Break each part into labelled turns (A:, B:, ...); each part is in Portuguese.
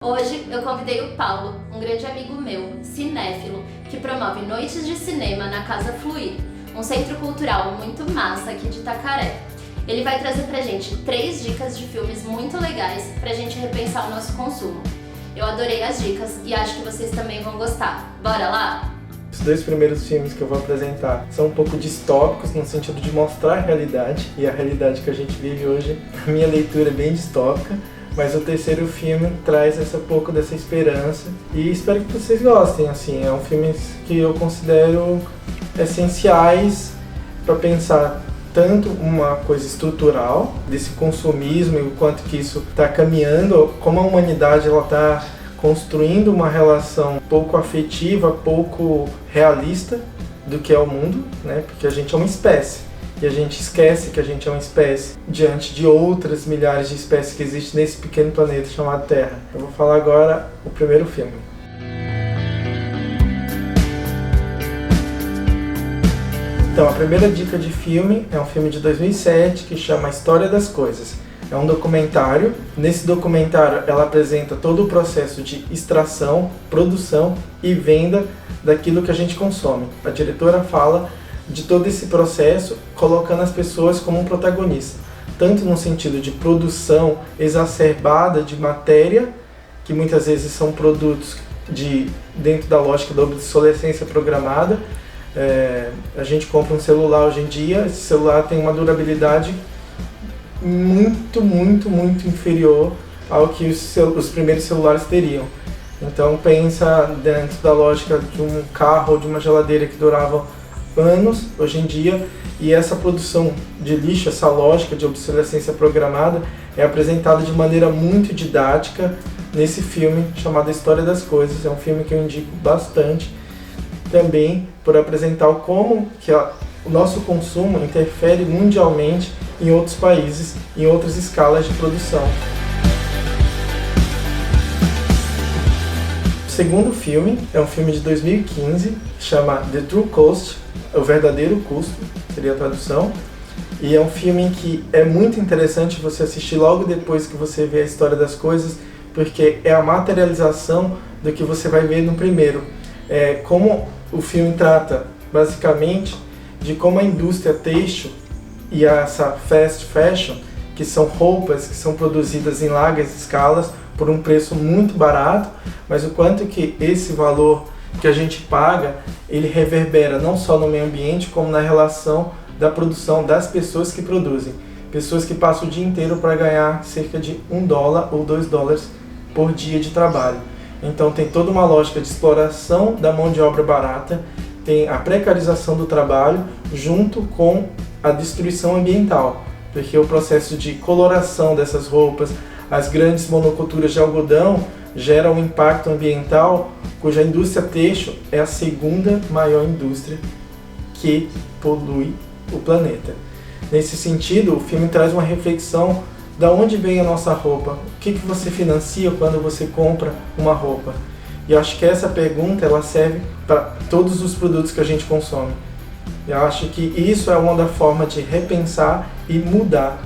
A: Hoje eu convidei o Paulo, um grande amigo meu, cinéfilo, que promove noites de cinema na Casa Fluir, um centro cultural muito massa aqui de Itacaré. Ele vai trazer pra gente 3 dicas de filmes muito legais pra gente repensar o nosso consumo. Eu adorei as dicas e acho que vocês também vão gostar. Bora lá?
B: Os 2 primeiros filmes que eu vou apresentar são um pouco distópicos no sentido de mostrar a realidade, e a realidade que a gente vive hoje, a minha leitura é bem distópica. Mas o terceiro filme traz pouco dessa esperança e espero que vocês gostem. Assim, é um filme que eu considero essenciais para pensar tanto uma coisa estrutural desse consumismo e o quanto que isso está caminhando, como a humanidade está construindo uma relação pouco afetiva, pouco realista do que é o mundo, né? Porque a gente é uma espécie. E a gente esquece que a gente é uma espécie diante de outras milhares de espécies que existem nesse pequeno planeta chamado Terra. Eu vou falar agora o primeiro filme. Então, a primeira dica de filme é um filme de 2007 que chama A História das Coisas. É um documentário. Nesse documentário ela apresenta todo o processo de extração, produção e venda daquilo que a gente consome. A diretora fala de todo esse processo, colocando as pessoas como um protagonista, tanto no sentido de produção exacerbada de matéria, que muitas vezes são produtos dentro da lógica da obsolescência programada. A gente compra um celular hoje em dia, esse celular tem uma durabilidade muito inferior ao que os primeiros celulares teriam. Então pensa dentro da lógica de um carro ou de uma geladeira que duravam anos hoje em dia, e essa produção de lixo, essa lógica de obsolescência programada é apresentada de maneira muito didática nesse filme chamado A História das Coisas. É um filme que eu indico bastante também por apresentar como que o nosso consumo interfere mundialmente em outros países, em outras escalas de produção. O segundo filme é um filme de 2015, chama The True Cost, O Verdadeiro Custo, seria a tradução. E é um filme que é muito interessante você assistir logo depois que você vê A História das Coisas, porque é a materialização do que você vai ver no primeiro. Como o filme trata, basicamente, de como a indústria têxtil e essa fast fashion, que são roupas que são produzidas em largas escalas por um preço muito barato, mas o quanto que esse valor que a gente paga, ele reverbera não só no meio ambiente, como na relação da produção das pessoas que produzem. Pessoas que passam o dia inteiro para ganhar cerca de $1 ou $2 por dia de trabalho. Então tem toda uma lógica de exploração da mão de obra barata, tem a precarização do trabalho junto com a destruição ambiental, porque o processo de coloração dessas roupas, as grandes monoculturas de algodão gera um impacto ambiental, cuja indústria têxtil é a segunda maior indústria que polui o planeta. Nesse sentido, o filme traz uma reflexão da onde vem a nossa roupa, o que você financia quando você compra uma roupa. E eu acho que essa pergunta ela serve para todos os produtos que a gente consome. Eu acho que isso é uma da forma de repensar e mudar.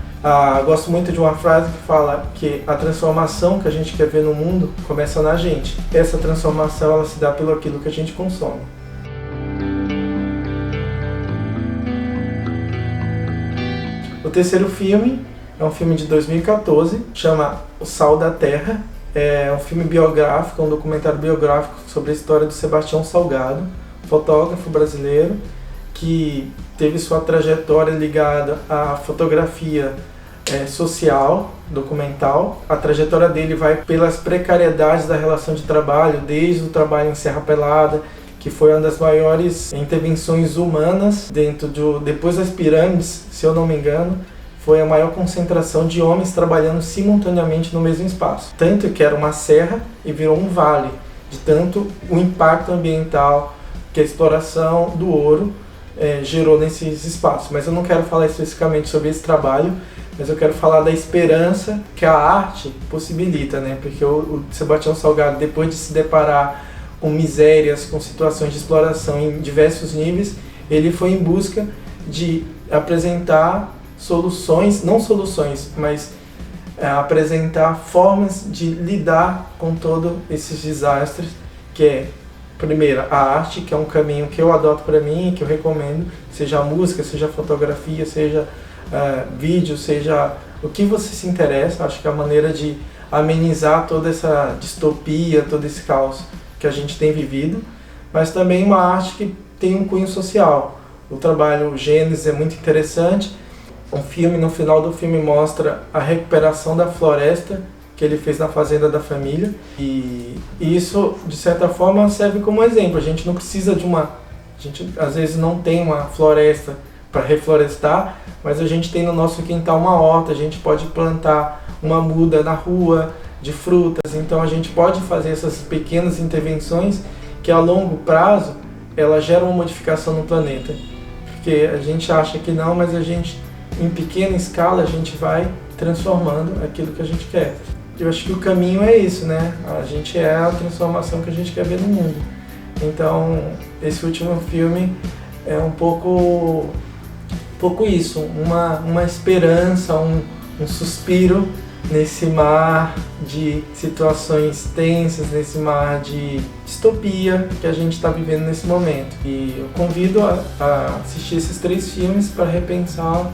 B: Gosto muito de uma frase que fala que a transformação que a gente quer ver no mundo começa na gente. Essa transformação ela se dá pelo aquilo que a gente consome. O terceiro filme é um filme de 2014, chama O Sal da Terra. É um filme biográfico, um documentário biográfico sobre a história do Sebastião Salgado, fotógrafo brasileiro que teve sua trajetória ligada à fotografia social, documental. A trajetória dele vai pelas precariedades da relação de trabalho, desde o trabalho em Serra Pelada, que foi uma das maiores intervenções humanas depois das pirâmides, se eu não me engano, foi a maior concentração de homens trabalhando simultaneamente no mesmo espaço. Tanto que era uma serra e virou um vale, de tanto o impacto ambiental que a exploração do ouro gerou nesses espaços. Mas eu não quero falar especificamente sobre esse trabalho, mas eu quero falar da esperança que a arte possibilita, né? Porque o Sebastião Salgado, depois de se deparar com misérias, com situações de exploração em diversos níveis, ele foi em busca de apresentar soluções, não soluções, mas apresentar formas de lidar com todos esses desastres, que é, primeiro, a arte, que é um caminho que eu adoto para mim e que eu recomendo, seja a música, seja a fotografia, seja vídeo, seja o que você se interessa. Acho que é a maneira de amenizar toda essa distopia, todo esse caos que a gente tem vivido, mas também uma arte que tem um cunho social. O trabalho Gênesis é muito interessante. No final do filme mostra a recuperação da floresta que ele fez na fazenda da família, e isso de certa forma serve como exemplo. A gente não precisa a gente às vezes não tem uma floresta para reflorestar, mas a gente tem no nosso quintal uma horta, a gente pode plantar uma muda na rua de frutas, então a gente pode fazer essas pequenas intervenções que a longo prazo ela gera uma modificação no planeta, porque a gente acha que não, mas a gente em pequena escala a gente vai transformando aquilo que a gente quer. Eu acho que o caminho é isso, né? A gente é a transformação que a gente quer ver no mundo. Então, esse último filme é um pouco isso, uma esperança, um suspiro nesse mar de situações tensas, nesse mar de distopia que a gente está vivendo nesse momento. E eu convido a assistir esses 3 filmes para repensar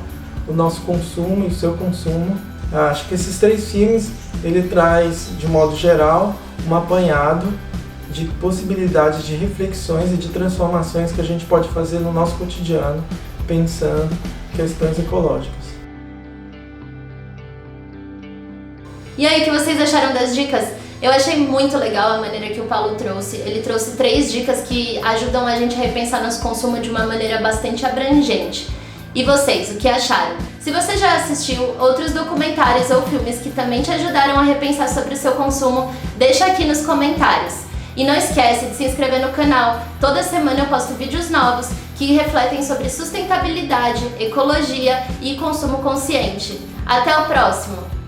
B: o nosso consumo e o seu consumo. Acho que esses 3 filmes, ele traz, de modo geral, um apanhado de possibilidades de reflexões e de transformações que a gente pode fazer no nosso cotidiano, pensando questões ecológicas.
A: E aí, o que vocês acharam das dicas? Eu achei muito legal a maneira que o Paulo trouxe. Ele trouxe 3 dicas que ajudam a gente a repensar nosso consumo de uma maneira bastante abrangente. E vocês, o que acharam? Se você já assistiu outros documentários ou filmes que também te ajudaram a repensar sobre o seu consumo, deixa aqui nos comentários. E não esquece de se inscrever no canal. Toda semana eu posto vídeos novos que refletem sobre sustentabilidade, ecologia e consumo consciente. Até o próximo!